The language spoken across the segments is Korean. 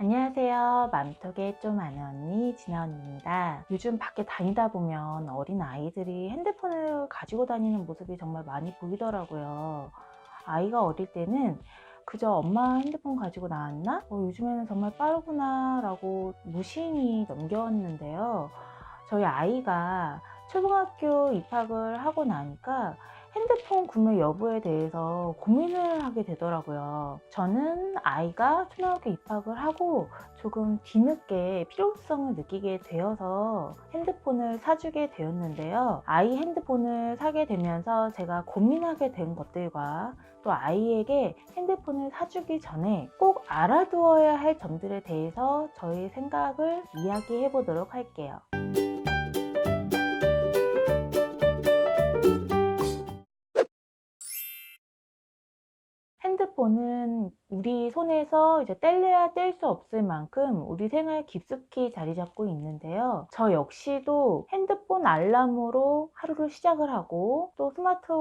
안녕하세요. 맘톡의 좀 아는 언니 진아 언니입니다. 요즘 밖에 다니다 보면 어린 아이들이 핸드폰을 가지고 다니는 모습이 정말 많이 보이더라고요. 아이가 어릴 때는 그저 엄마 핸드폰 가지고 나왔나? 요즘에는 정말 빠르구나 라고 무심히 넘겨왔는데요. 저희 아이가 초등학교 입학을 하고 나니까 핸드폰 구매 여부에 대해서 고민을 하게 되더라고요. 저는 아이가 초등학교 입학을 하고 조금 뒤늦게 필요성을 느끼게 되어서 핸드폰을 사주게 되었는데요. 아이 핸드폰을 사게 되면서 제가 고민하게 된 것들과 또 아이에게 핸드폰을 사주기 전에 꼭 알아두어야 할 점들에 대해서 저의 생각을 이야기해 보도록 할게요. 핸드폰은 우리 손에서 이제 뗄래야 뗄 수 없을 만큼 우리 생활 깊숙이 자리 잡고 있는데요. 저 역시도 핸드폰 알람으로 하루를 시작을 하고 또 스마트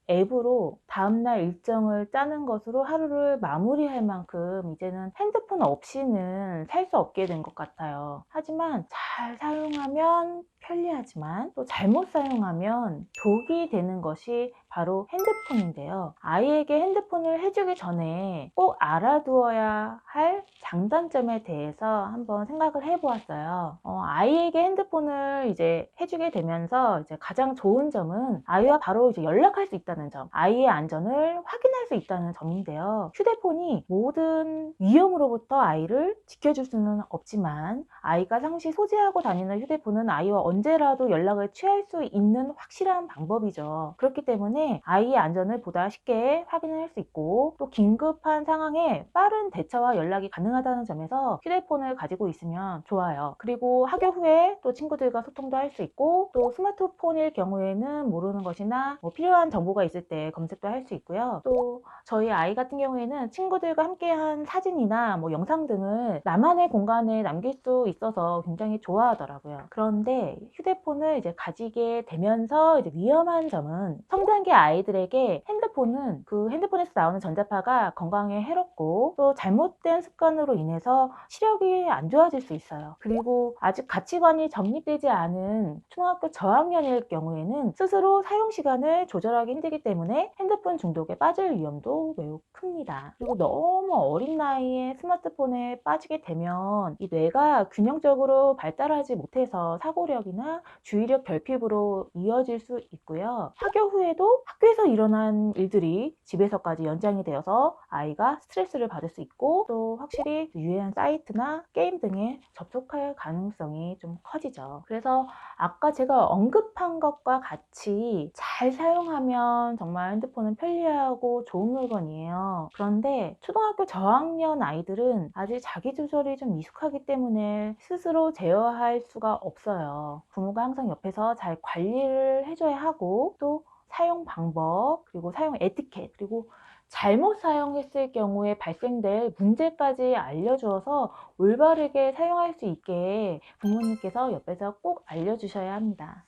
앱으로 다음날 일정을 짜는 것으로 하루를 마무리할 만큼 이제는 핸드폰 없이는 살 수 없게 된 것 같아요. 하지만 잘 사용하면 편리하지만 또 잘못 사용하면 독이 되는 것이 바로 핸드폰인데요. 아이에게 핸드폰을 해주기 전에 꼭 알아두어야 할 장단점에 대해서 한번 생각을 해보았어요. 아이에게 핸드폰을 이제 해주게 되면서 이제 가장 좋은 점은 아이와 바로 이제 연락할 수 있다는 점, 아이의 안전을 확인할 수 있다는 점인데요. 휴대폰이 모든 위험으로부터 아이를 지켜줄 수는 없지만 아이가 상시 소지하고 다니는 휴대폰은 아이와 언제라도 연락을 취할 수 있는 확실한 방법이죠. 그렇기 때문에 아이의 안전을 보다 쉽게 확인을 할 수 있고 또 긴급한 상황에 빠른 대처와 연락이 가능하다는 점에서 휴대폰을 가지고 있으면 좋아요. 그리고 학교 후에 또 친구들과 소통도 할 수 있고 또 스마트폰일 경우에는 모르는 것이나 필요한 정보가 있을 때 검색도 할 수 있고요. 또 저희 아이 같은 경우에는 친구들과 함께한 사진이나 영상 등을 나만의 공간에 남길 수 있어서 굉장히 좋아하더라고요. 그런데 휴대폰을 이제 가지게 되면서 이제 위험한 점은 성장기 아이들에게 핸드폰은 그 핸드폰에서 나오는 전자파가 건강에 해롭고 또 잘못된 습관으로 인해서 시력이 안 좋아질 수 있어요. 그리고 아직 가치관이 정립되지 않은 초등학교 저학년일 경우에는 스스로 사용 시간을 조절하기 힘들기 때문에 핸드폰 중독에 빠질 위험도 매우 큽니다. 그리고 너무 어린 나이에 스마트폰에 빠지게 되면 이 뇌가 균형적으로 발달하지 못해서 사고력이나 주의력 결핍으로 이어질 수 있고요. 학교 후에도 학교에서 일어난 일들이 집에서까지 연장이 되어서 아이가 스트레스를 받을 수 있고 또 확실히 유해한 사이트나 게임 등에 접속할 가능성이 좀 커지죠. 그래서 아까 제가 언급한 것과 같이 잘 사용하면 정말 핸드폰은 편리하고 좋은 물건이에요. 그런데 초등학교 저학년 아이들은 아직 자기 조절이 좀 미숙하기 때문에 스스로 제어할 수가 없어요. 부모가 항상 옆에서 잘 관리를 해줘야 하고 또 사용 방법 그리고 사용 에티켓 그리고 잘못 사용했을 경우에 발생될 문제까지 알려주어서 올바르게 사용할 수 있게 부모님께서 옆에서 꼭 알려주셔야 합니다.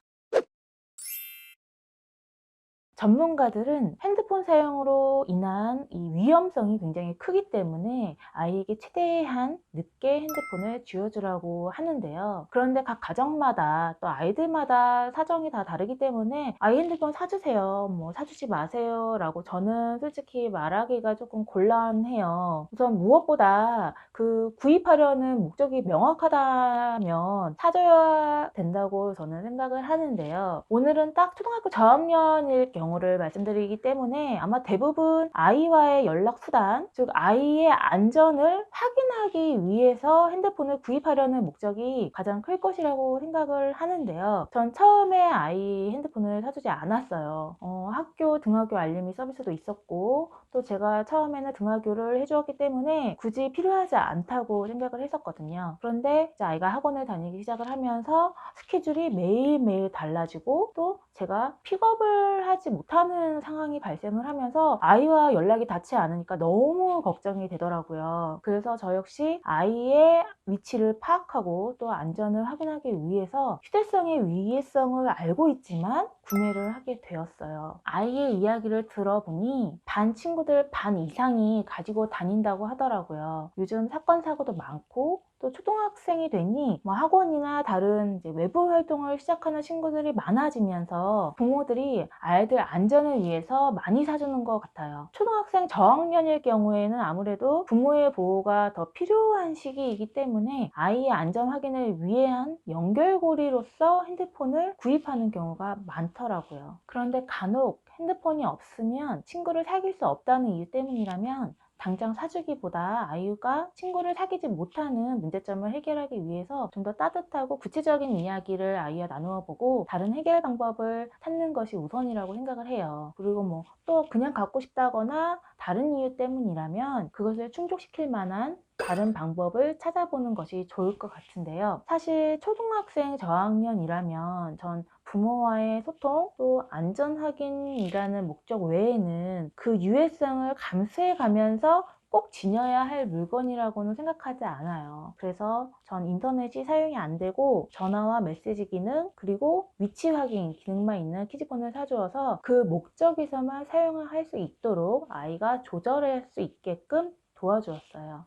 전문가들은 핸드폰 사용으로 인한 이 위험성이 굉장히 크기 때문에 아이에게 최대한 늦게 핸드폰을 쥐어주라고 하는데요. 그런데 각 가정마다 또 아이들마다 사정이 다 다르기 때문에 아이 핸드폰 사주세요, 사주지 마세요 라고 저는 솔직히 말하기가 조금 곤란해요. 우선 무엇보다 그 구입하려는 목적이 명확하다면 사줘야 된다고 저는 생각을 하는데요. 오늘은 딱 초등학교 저학년일 경우를 말씀드리기 때문에 아마 대부분 아이와의 연락 수단, 즉 아이의 안전을 확인하기 위해서 핸드폰을 구입하려는 목적이 가장 클 것이라고 생각을 하는데요. 전 처음에 아이 핸드폰을 사주지 않았어요. 학교 등하교 알림이 서비스도 있었고 또 제가 처음에는 등하교를 해주었기 때문에 굳이 필요하지 않다고 생각을 했었거든요. 그런데 이제 아이가 학원을 다니기 시작을 하면서 스케줄이 매일매일 달라지고 또 제가 픽업을 하지 못하는 상황이 발생을 하면서 아이와 연락이 닿지 않으니까 너무 걱정이 되더라고요. 그래서 저 역시 아이의 위치를 파악하고 또 안전을 확인하기 위해서 휴대성의 위해성을 알고 있지만 구매를 하게 되었어요. 아이의 이야기를 들어보니 반 친구들 반 이상이 가지고 다닌다고 하더라고요. 요즘 사건 사고도 많고 또 초등학생이 되니 뭐 학원이나 다른 이제 외부 활동을 시작하는 친구들이 많아지면서 부모들이 아이들 안전을 위해서 많이 사주는 것 같아요. 초등학생 저학년일 경우에는 아무래도 부모의 보호가 더 필요한 시기이기 때문에 아이의 안전 확인을 위한 연결고리로서 핸드폰을 구입하는 경우가 많더라고요. 그런데 간혹 핸드폰이 없으면 친구를 사귈 수 없다는 이유 때문이라면 당장 사주기보다 아이가 친구를 사귀지 못하는 문제점을 해결하기 위해서 좀 더 따뜻하고 구체적인 이야기를 아이와 나누어 보고 다른 해결 방법을 찾는 것이 우선이라고 생각을 해요. 그리고 뭐 또 그냥 갖고 싶다거나 다른 이유 때문이라면 그것을 충족시킬 만한 다른 방법을 찾아보는 것이 좋을 것 같은데요. 사실 초등학생 저학년이라면 전 부모와의 소통 또 안전 확인이라는 목적 외에는 그 유해성을 감수해 가면서 꼭 지녀야 할 물건이라고는 생각하지 않아요. 그래서 전 인터넷이 사용이 안 되고 전화와 메시지 기능 그리고 위치 확인 기능만 있는 키즈폰을 사주어서 그 목적에서만 사용할 수 있도록 아이가 조절할 수 있게끔 도와주었어요.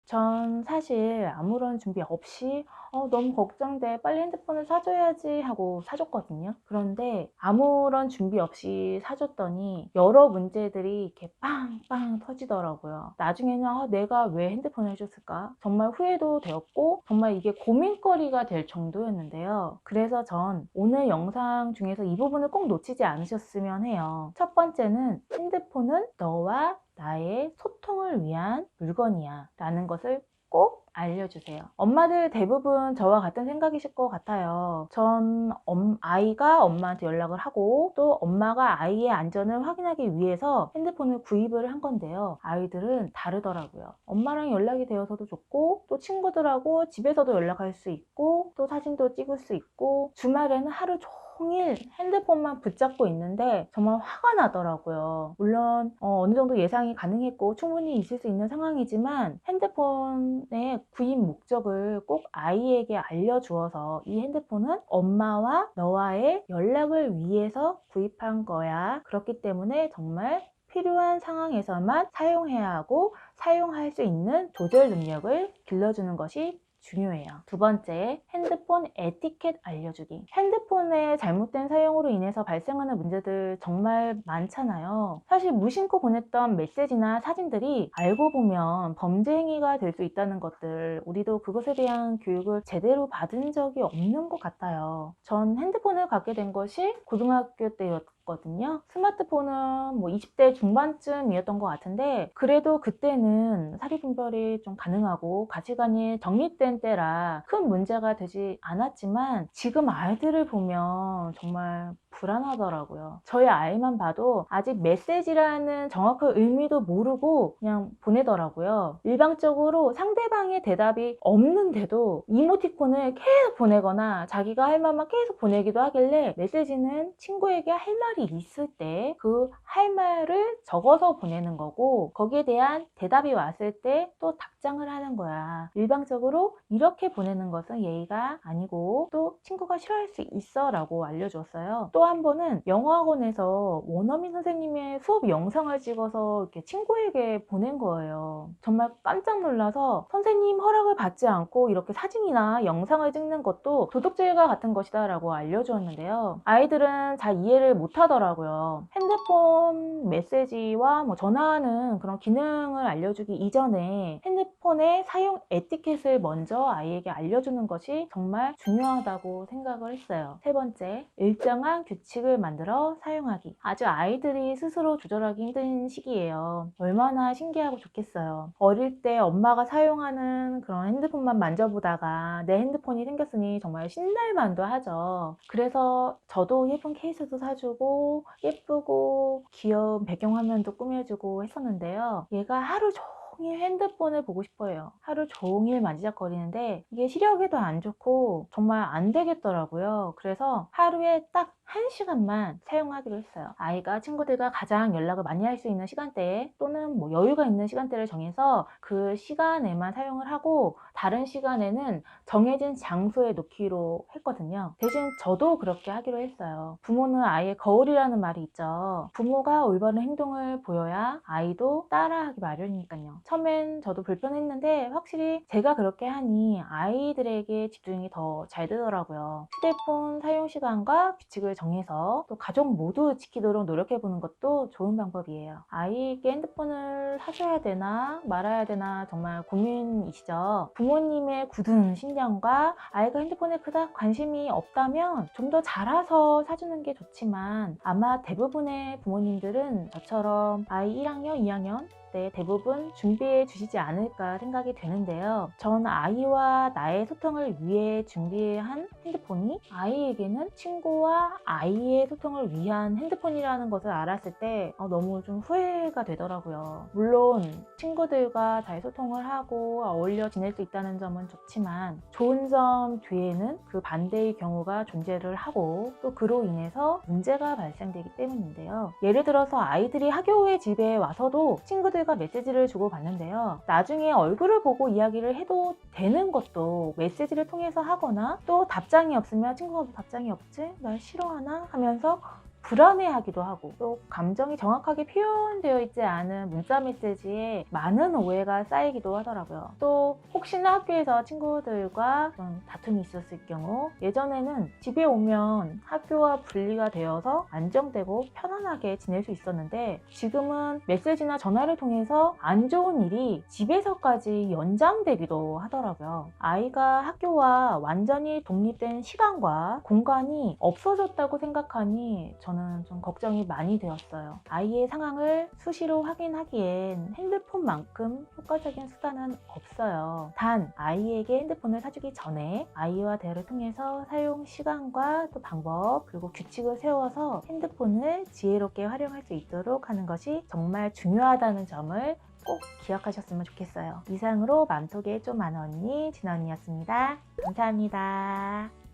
전 사실 아무런 준비 없이 너무 걱정돼. 빨리 핸드폰을 사줘야지 하고 사줬거든요. 그런데 아무런 준비 없이 사줬더니 여러 문제들이 이렇게 빵빵 터지더라고요. 나중에는 내가 왜 핸드폰을 해줬을까? 정말 후회도 되었고 정말 이게 고민거리가 될 정도였는데요. 그래서 전 오늘 영상 중에서 이 부분을 꼭 놓치지 않으셨으면 해요. 첫 번째는 핸드폰은 너와 나의 소통을 위한 물건이야 라는 것을 꼭 알려주세요. 엄마들 대부분 저와 같은 생각이실 것 같아요. 전 아이가 엄마한테 연락을 하고 또 엄마가 아이의 안전을 확인하기 위해서 핸드폰을 구입을 한 건데요. 아이들은 다르더라고요. 엄마랑 연락이 되어서도 좋고 또 친구들하고 집에서도 연락할 수 있고 또 사진도 찍을 수 있고 주말에는 하루 종일 핸드폰만 붙잡고 있는데 정말 화가 나더라고요. 물론 어느 정도 예상이 가능했고 충분히 있을 수 있는 상황이지만 핸드폰의 구입 목적을 꼭 아이에게 알려주어서 이 핸드폰은 엄마와 너와의 연락을 위해서 구입한 거야. 그렇기 때문에 정말 필요한 상황에서만 사용해야 하고 사용할 수 있는 조절 능력을 길러주는 것이 중요해요. 두 번째, 핸드폰 에티켓 알려주기. 핸드폰의 잘못된 사용으로 인해서 발생하는 문제들 정말 많잖아요. 사실 무심코 보냈던 메시지나 사진들이 알고 보면 범죄 행위가 될 수 있다는 것들, 우리도 그것에 대한 교육을 제대로 받은 적이 없는 것 같아요. 전 핸드폰을 갖게 된 것이 고등학교 때였거든요. 스마트폰은 뭐 20대 중반쯤이었던 것 같은데 그래도 그때는 사리분별이 좀 가능하고 가치관이 정립된 때라 큰 문제가 되지 않았지만 지금 아이들을 보면 정말 불안하더라고요. 저희 아이만 봐도 아직 메시지라는 정확한 의미도 모르고 그냥 보내더라고요. 일방적으로 상대방의 대답이 없는데도 이모티콘을 계속 보내거나 자기가 할 말만 계속 보내기도 하길래 메시지는 친구에게 할 말이 있을 때 그 할 말을 적어서 보내는 거고 거기에 대한 대답이 왔을 때 또 답장을 하는 거야. 일방적으로 이렇게 보내는 것은 예의가 아니고 또 친구가 싫어할 수 있어 라고 알려줬어요. 또 한 번은 영어학원에서 원어민 선생님의 수업 영상을 찍어서 이렇게 친구에게 보낸 거예요. 정말 깜짝 놀라서 선생님 허락을 받지 않고 이렇게 사진이나 영상을 찍는 것도 도덕질과 같은 것이다 라고 알려주었는데요. 아이들은 잘 이해를 못 하더라고요. 핸드폰 메시지와 뭐 전화하는 그런 기능을 알려주기 이전에 핸드폰의 사용 에티켓을 먼저 아이에게 알려주는 것이 정말 중요하다고 생각을 했어요. 세 번째, 일정한 규칙을 만들어 사용하기. 아주 아이들이 스스로 조절하기 힘든 시기예요. 얼마나 신기하고 좋겠어요. 어릴 때 엄마가 사용하는 그런 핸드폰만 만져보다가 내 핸드폰이 생겼으니 정말 신날만도 하죠. 그래서 저도 예쁜 케이스도 사주고 예쁘고 귀여운 배경화면도 꾸며주고 했었는데요. 얘가 하루 종일 핸드폰을 보고 싶어해요. 하루 종일 만지작거리는데 이게 시력에도 안 좋고 정말 안 되겠더라고요. 그래서 하루에 딱 1시간만 사용하기로 했어요. 아이가 친구들과 가장 연락을 많이 할 수 있는 시간대에 또는 뭐 여유가 있는 시간대를 정해서 그 시간에만 사용을 하고 다른 시간에는 정해진 장소에 놓기로 했거든요. 대신 저도 그렇게 하기로 했어요. 부모는 아이의 거울이라는 말이 있죠. 부모가 올바른 행동을 보여야 아이도 따라하기 마련이니까요. 처음엔 저도 불편했는데 확실히 제가 그렇게 하니 아이들에게 집중이 더 잘 되더라고요. 휴대폰 사용 시간과 규칙을 정해서 또 가족 모두 지키도록 노력해 보는 것도 좋은 방법이에요. 아이에게 핸드폰을 사줘야 되나 말아야 되나 정말 고민이시죠. 부모님의 굳은 신념과 아이가 핸드폰에 그닥 관심이 없다면 좀 더 자라서 사주는 게 좋지만 아마 대부분의 부모님들은 저처럼 아이 1학년, 2학년 때 대부분 준비해 주시지 않을까 생각이 되는데요. 전 아이와 나의 소통을 위해 준비한 핸드폰이 아이에게는 친구와 아이의 소통을 위한 핸드폰이라는 것을 알았을 때 너무 좀 후회가 되더라고요. 물론 친구들과 잘 소통을 하고 어울려 지낼 수 있다는 점은 좋지만 좋은 점 뒤에는 그 반대의 경우가 존재를 하고 또 그로 인해서 문제가 발생되기 때문인데요. 예를 들어서 아이들이 학교 후에 집에 와서도 친구들과 메시지를 주고받는데요. 나중에 얼굴을 보고 이야기를 해도 되는 것도 메시지를 통해서 하거나 또 답장이 없으면 친구가 왜 답장이 없지? 날 싫어하나? 하면서 불안해하기도 하고 또 감정이 정확하게 표현되어 있지 않은 문자 메시지에 많은 오해가 쌓이기도 하더라고요. 또 혹시나 학교에서 친구들과 좀 다툼이 있었을 경우 예전에는 집에 오면 학교와 분리가 되어서 안정되고 편안하게 지낼 수 있었는데 지금은 메시지나 전화를 통해서 안 좋은 일이 집에서까지 연장되기도 하더라고요. 아이가 학교와 완전히 독립된 시간과 공간이 없어졌다고 생각하니 저는 좀 걱정이 많이 되었어요. 아이의 상황을 수시로 확인하기엔 핸드폰만큼 효과적인 수단은 없어요. 단 아이에게 핸드폰을 사주기 전에 아이와 대화를 통해서 사용 시간과 또 방법 그리고 규칙을 세워서 핸드폰을 지혜롭게 활용할 수 있도록 하는 것이 정말 중요하다는 점을 꼭 기억하셨으면 좋겠어요. 이상으로 맘속에 좀 많은 언니 진언니였습니다. 감사합니다.